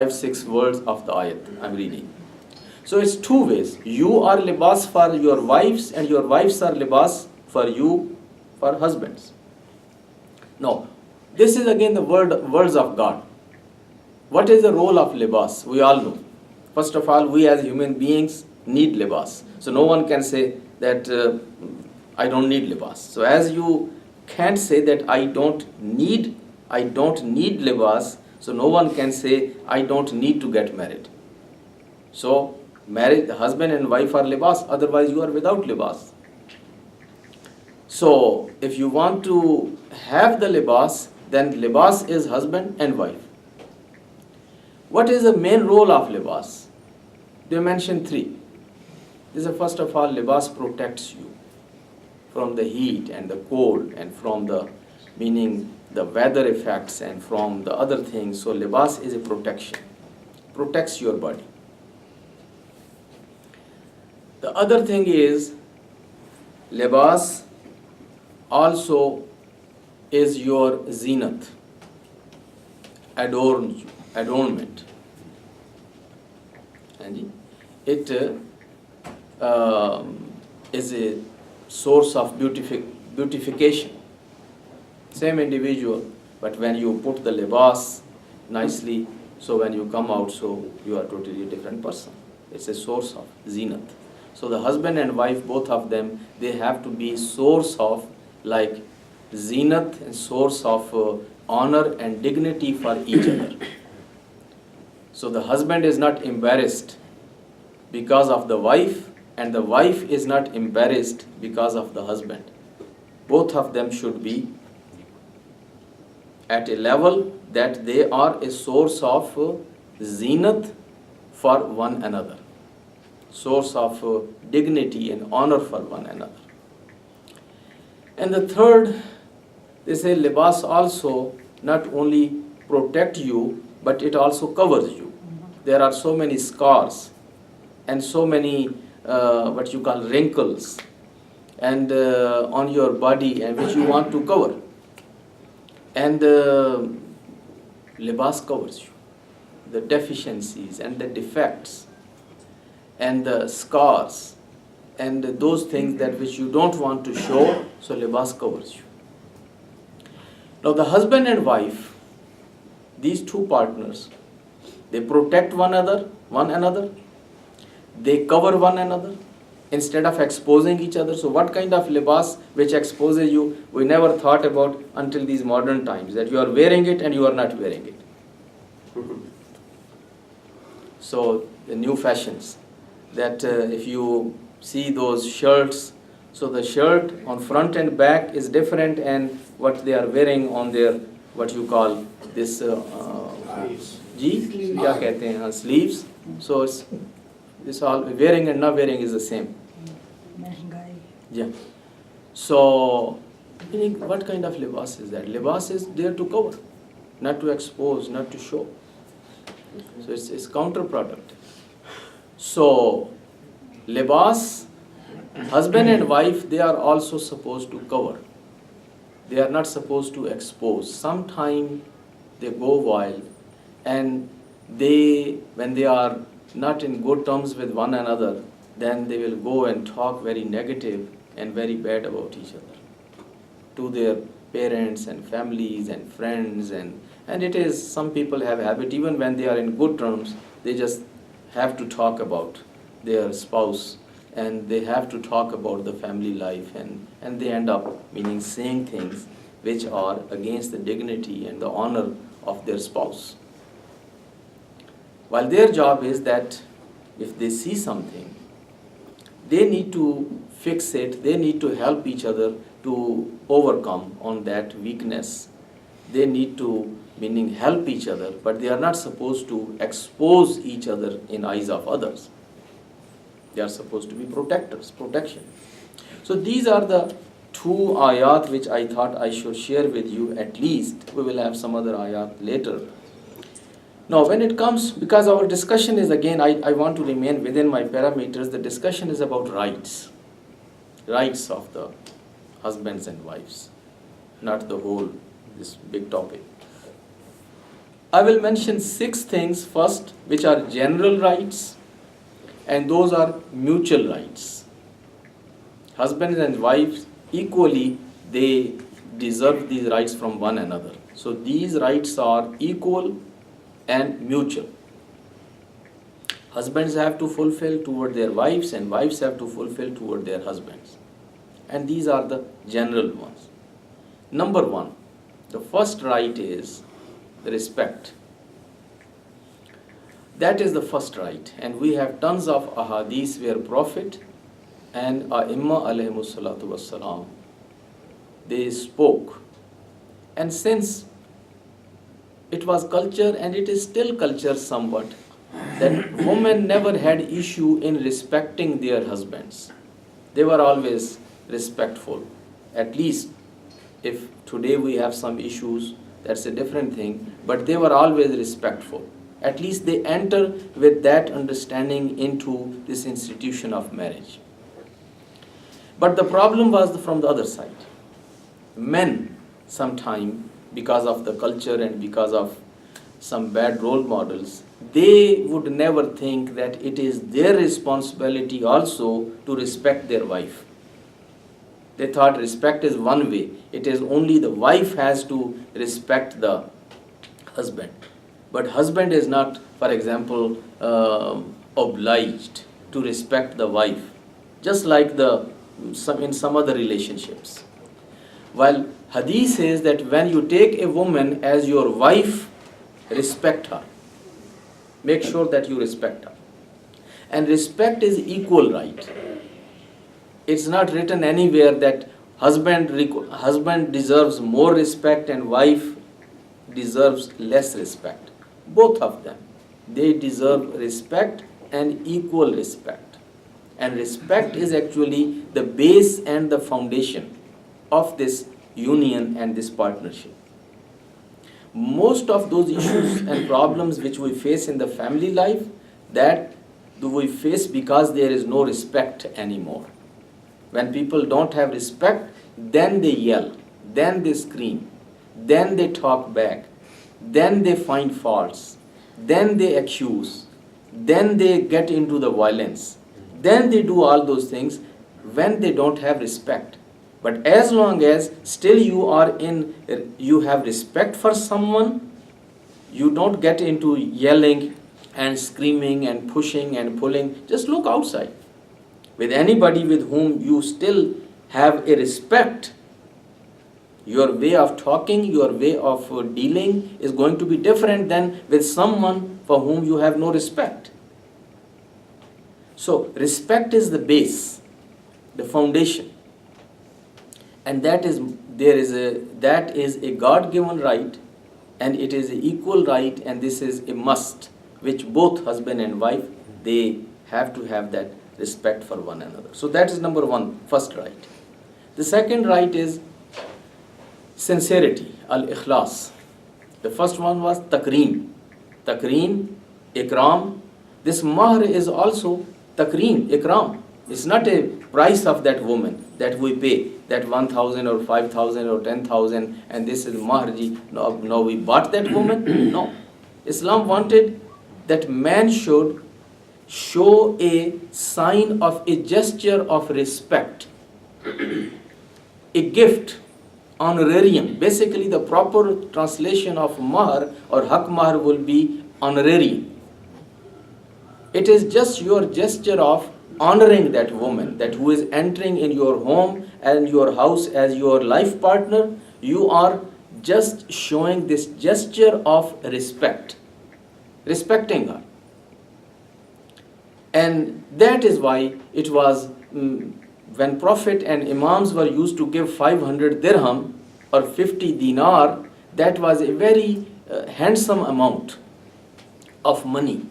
5, 6 words of the ayat I'm reading. So it's two ways. You are libas for your wives and your wives are libas for you, for husbands. Now, this is again the words of God. What is the role of libas? We all know. First of all, we as human beings need libas. So no one can say that I don't need libas. So as you can't say that I don't need libas, so no one can say I don't need to get married. So marriage, the husband and wife are libas, otherwise you are without libas. So if you want to have the libas, then libas is husband and wife. What is the main role of libas? They mention three. This is first of all, libas protects you from the heat and the cold and from the, meaning the weather effects and from the other things. So libas is a protection, protects your body. The other thing is, libas also is your zinat, adornment. And it is a source of beautification. Same individual, but when you put the libas nicely, so when you come out, so you are totally a different person. It's a source of zinat. So the husband and wife, both of them, they have to be source of like zinat and source of honor and dignity for each other. So the husband is not embarrassed because of the wife, and the wife is not embarrassed because of the husband. Both of them should be at a level that they are a source of zinat for one another, source of dignity and honor for one another. And the third, they say libas also not only protect you, but it also covers you. There are so many scars and so many what you call wrinkles and on your body, and which you want to cover. And libas covers you, the deficiencies and the defects and the scars and those things that which you don't want to show, so libas covers you. Now the husband and wife, these two partners, they protect one another, they cover one another instead of exposing each other. So what kind of libas which exposes you, we never thought about until these modern times, that you are wearing it and you are not wearing it. So the new fashions, that if you see those shirts, so the shirt on front and back is different, and what they are wearing on their, what you call this क्या कहते हैं, sleeves. So it's this all wearing and not wearing is the same. Yeah. So what kind of libas is that? Libas is there to cover, not to expose, not to show. So it's counterproductive. So libas, husband and wife, they are also supposed to cover. They are not supposed to expose. Sometimes they go wild, and when they are not in good terms with one another, then they will go and talk very negative and very bad about each other to their parents and families and friends, and it is, some people have habit, even when they are in good terms, they just have to talk about their spouse, and they have to talk about the family life, and they end up meaning saying things which are against the dignity and the honor of their spouse. While their job is that if they see something, they need to fix it, they need to help each other to overcome on that weakness. They need to, meaning help each other, but they are not supposed to expose each other in eyes of others. They are supposed to be protectors, protection. So these are the two ayat which I thought I should share with you at least. We will have some other ayat later. Now when it comes, because our discussion is again, I want to remain within my parameters, the discussion is about rights of the husbands and wives, not the whole, this big topic. I will mention 6 things first, which are general rights, and those are mutual rights. Husbands and wives equally, they deserve these rights from one another. So these rights are equal and mutual. Husbands have to fulfill toward their wives, and wives have to fulfill toward their husbands. And these are the general ones. Number 1, the first right is respect. That is the first right. And we have tons of ahadith where Prophet and A'imma alayhimu salatu wassalam, they spoke. And since it was culture, and it is still culture somewhat, that women never had issue in respecting their husbands. They were always respectful. At least if today we have some issues, that's a different thing, but they were always respectful. At least they enter with that understanding into this institution of marriage. But the problem was from the other side. Men, sometime, because of the culture and because of some bad role models, they would never think that it is their responsibility also to respect their wife. They thought respect is one way. It is only the wife has to respect the husband. But husband is not, for example, obliged to respect the wife, just like in some other relationships. While Hadith says that when you take a woman as your wife, respect her. Make sure that you respect her. And respect is equal right. It's not written anywhere that husband deserves more respect and wife deserves less respect. Both of them, they deserve respect and equal respect. And respect is actually the base and the foundation of this union and this partnership. Most of those issues and problems which we face in the family life, that do we face because there is no respect anymore. When people don't have respect, then they yell, then they scream, then they talk back, then they find faults, then they accuse, then they get into the violence, then they do all those things when they don't have respect. But as long as still you have respect for someone, you don't get into yelling and screaming and pushing and pulling. Just look outside. With anybody with whom you still have a respect, your way of talking, your way of dealing is going to be different than with someone for whom you have no respect. So respect is the base, the foundation. And that is a God-given right, and it is an equal right, and this is a must, which both husband and wife, they have to have that respect for one another. So that is number 1, first right. The second right is sincerity, al-ikhlas. The first one was takreem. Takreem, ikram. This mahr is also takreem, ikram. It's not a price of that woman that we pay, that 1,000 or 5,000 or 10,000, and this is mahrji. No, we bought that woman. No. Islam wanted that man should show a sign of a gesture of respect, a gift, honorarium. Basically, the proper translation of mahr or haq mahr will be honorarium. It is just your gesture of honoring that woman, that who is entering in your home and your house as your life partner. You are just showing this gesture of respect, respecting her. And that is why it was when Prophet and Imams were used to give 500 dirham or 50 dinar, that was a very handsome amount of money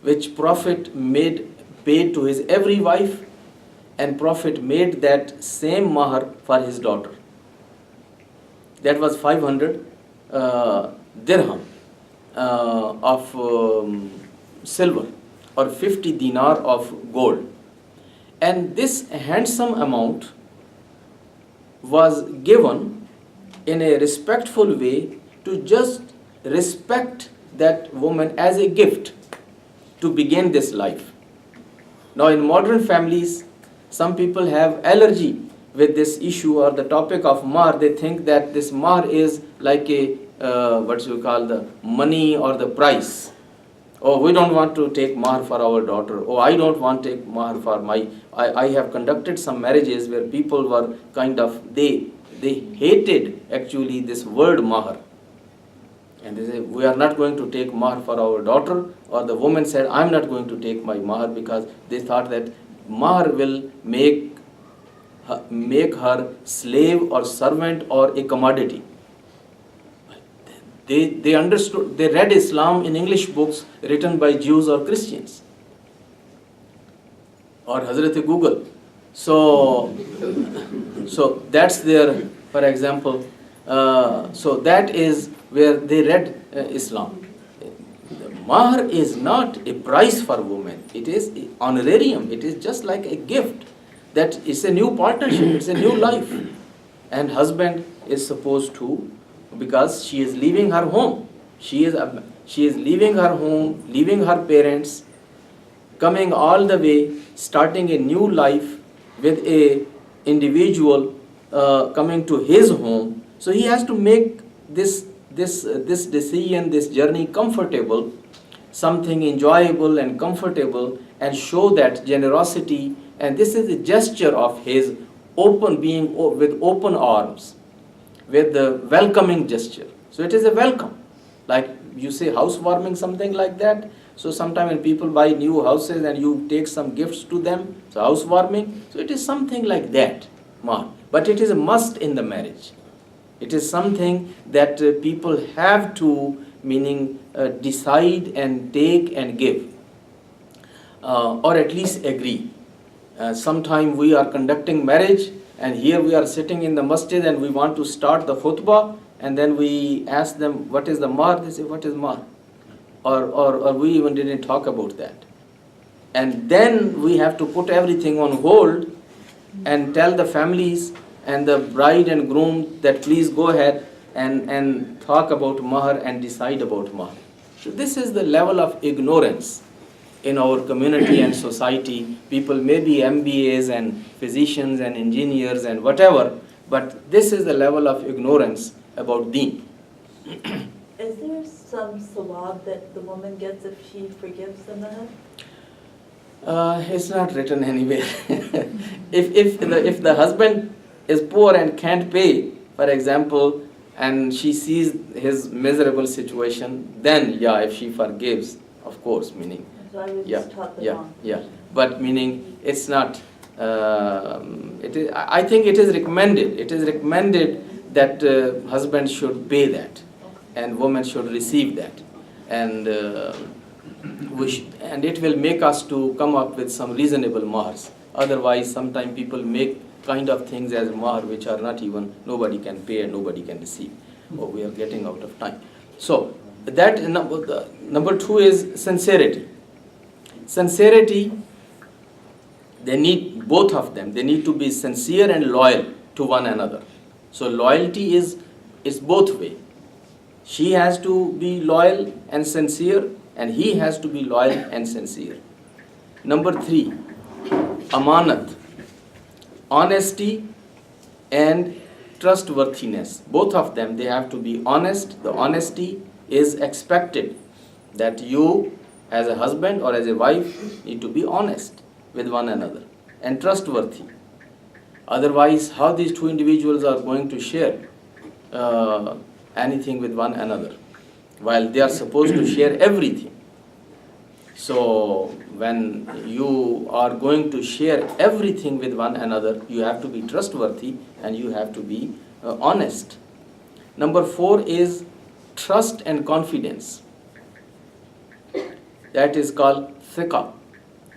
which Prophet paid to his every wife, and Prophet made that same mahr for his daughter. That was 500 dirham of silver or 50 dinar of gold. And this handsome amount was given in a respectful way to just respect that woman as a gift to begin this life. Now in modern families, some people have allergy with this issue or the topic of mahr. They think that this mahr is like a, what you call the money or the price. Oh, we don't want to take mahr for our daughter. Oh, I don't want to take mahr for my... I have conducted some marriages where people were kind of, they hated actually this word mahr. And they say, we are not going to take mahr for our daughter. Or the woman said, I'm not going to take my mahr, because they thought that mahr will make her slave or servant or a commodity. They understood, they read Islam in English books written by Jews or Christians or Hazrat Google. So that's their, for example, so that is where they read Islam. The mahr is not a price for women. It is honorarium. It is just like a gift. That it's a new partnership. It's a new life. And husband is supposed to, because she is leaving her home. She is leaving her home, leaving her parents, coming all the way, starting a new life with a individual coming to his home. So he has to make this decision, this journey comfortable, something enjoyable and comfortable, and show that generosity. And this is a gesture of his being with open arms, with the welcoming gesture. So it is a welcome. Like you say housewarming, something like that. So sometimes when people buy new houses and you take some gifts to them, so housewarming. So it is something like that, mahr. But it is a must in the marriage. It is something that people have to, meaning decide and take and give, or at least agree. Sometime we are conducting marriage, and here we are sitting in the masjid and we want to start the khutbah, and then we ask them, what is the mahr? They say, what is mahr? Or we even didn't talk about that. And then we have to put everything on hold and tell the families and the bride and groom that please go ahead and talk about mahr and decide about mahr. So this is the level of ignorance in our community and society. People may be MBAs and physicians and engineers and whatever, but this is the level of ignorance about deen. Is there some sawab that the woman gets if she forgives the mahr? It's not written anywhere. If the husband is poor and can't pay, for example, and she sees his miserable situation, then yeah, if she forgives, of course, meaning. So I was just taught the wrong. Yeah. But meaning it's not. I think it is recommended. It is recommended that husband should pay that, and woman should receive that, and and it will make us to come up with some reasonable mahrs. Otherwise, sometimes people make kind of things as mahr which are not even, nobody can pay and nobody can receive. Oh, we are getting out of time. So that number two is sincerity. Sincerity, they need both of them. They need to be sincere and loyal to one another. So loyalty is both way. She has to be loyal and sincere, and he has to be loyal and sincere. Number three, amanat, honesty and trustworthiness. Both of them, they have to be honest. The honesty is expected, that you as a husband or as a wife need to be honest with one another and trustworthy. Otherwise, how these two individuals are going to share anything with one another while they are supposed to share everything? So when you are going to share everything with one another, you have to be trustworthy and you have to be honest. Number four is trust and confidence. That is called thiqa,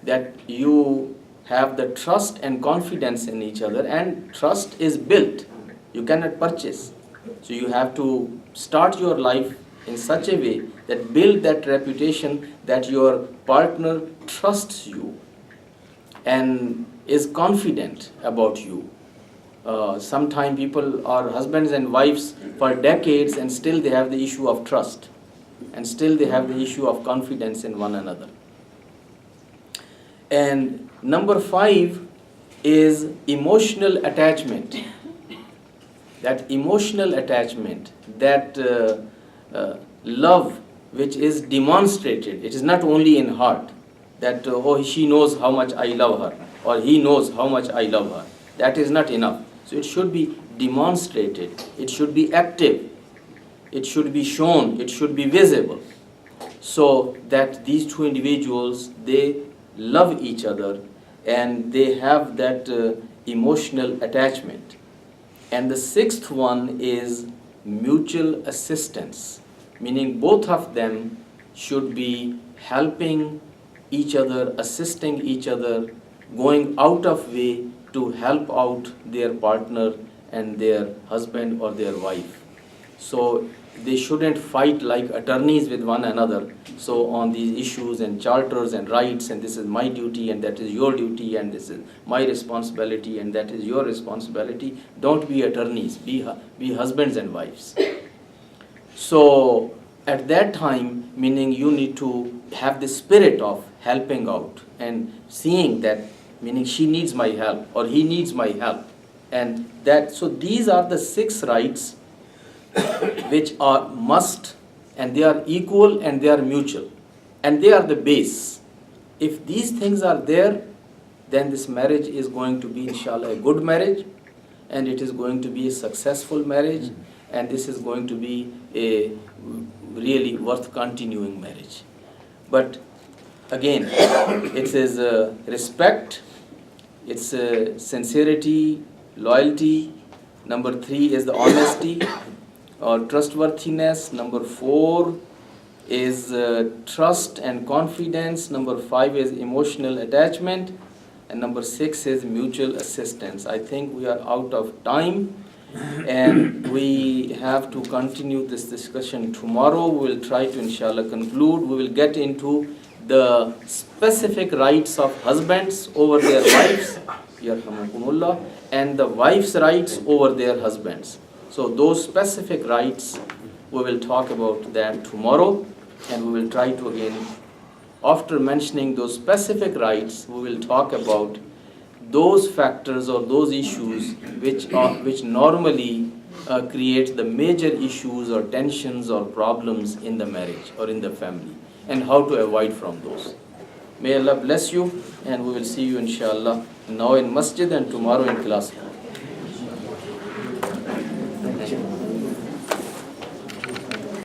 that you have the trust and confidence in each other, and trust is built. You cannot purchase. So you have to start your life in such a way that build that reputation that your partner trusts you and is confident about you. Sometimes people are husbands and wives for decades and still they have the issue of trust. and still they have the issue of confidence in one another. And number 5 is emotional attachment. That emotional attachment, that love which is demonstrated. It is not only in heart, that oh, she knows how much I love her, or he knows how much I love her. That is not enough. So it should be demonstrated, it should be active, it should be shown, it should be visible, so that these two individuals, they love each other and they have that emotional attachment. And the 6th one is mutual assistance, meaning both of them should be helping each other, assisting each other, going out of way to help out their partner and their husband or their wife. So they shouldn't fight like attorneys with one another. So on these issues and charters and rights, and this is my duty and that is your duty, and this is my responsibility and that is your responsibility. Don't be attorneys, be husbands and wives. So at that time, meaning you need to have the spirit of helping out and seeing that, meaning she needs my help or he needs my help. And that, so these are the 6 rights which are must, and they are equal and they are mutual, and they are the base. If these things are there, then this marriage is going to be, inshallah, a good marriage, and it is going to be a successful marriage, and this is going to be a really worth continuing marriage. But again, it is respect, it's sincerity, loyalty. Number 3 is the honesty or trustworthiness. Number 4 is trust and confidence. Number 5 is emotional attachment. And number 6 is mutual assistance. I think we are out of time and we have to continue this discussion tomorrow. We will try to, inshallah, conclude. We will get into the specific rights of husbands over their wives, yarhamukumullah, and the wives' rights over their husbands. So those specific rights, we will talk about that tomorrow, and we will try to again, after mentioning those specific rights, we will talk about those factors or those issues which normally create the major issues or tensions or problems in the marriage or in the family, and how to avoid from those. May Allah bless you, and we will see you inshallah now in masjid and tomorrow in class.